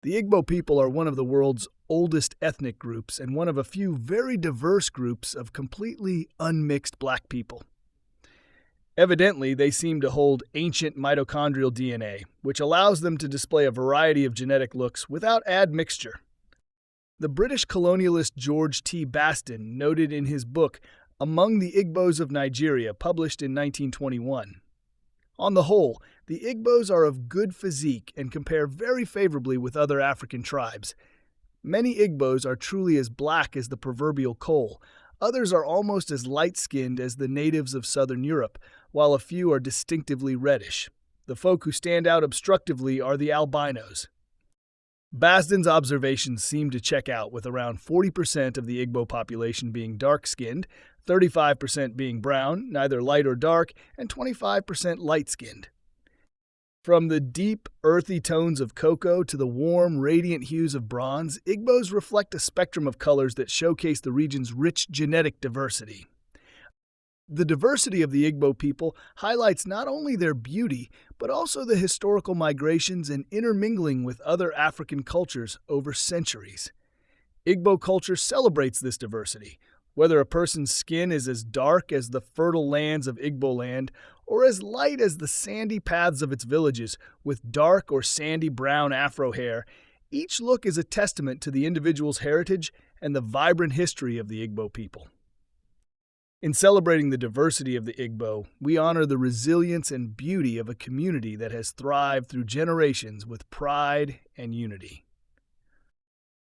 The Igbo people are one of the world's oldest ethnic groups and one of a few very diverse groups of completely unmixed black people. Evidently, they seem to hold ancient mitochondrial DNA, which allows them to display a variety of genetic looks without admixture. The British colonialist George T. Baston noted in his book Among the Igbos of Nigeria, published in 1921. On the whole, the Igbos are of good physique and compare very favorably with other African tribes. Many Igbos are truly as black as the proverbial coal. Others are almost as light-skinned as the natives of southern Europe, while a few are distinctively reddish. The folk who stand out obstructively are the albinos. Basden's observations seem to check out, with around 40% of the Igbo population being dark-skinned, 35% being brown, neither light or dark, and 25% light-skinned. From the deep, earthy tones of cocoa to the warm, radiant hues of bronze, Igbos reflect a spectrum of colors that showcase the region's rich genetic diversity. The diversity of the Igbo people highlights not only their beauty, but also the historical migrations and intermingling with other African cultures over centuries. Igbo culture celebrates this diversity, whether a person's skin is as dark as the fertile lands of Igbo land or as light as the sandy paths of its villages with dark or sandy brown afro hair. Each look is a testament to the individual's heritage and the vibrant history of the Igbo people. In celebrating the diversity of the Igbo, we honor the resilience and beauty of a community that has thrived through generations with pride and unity.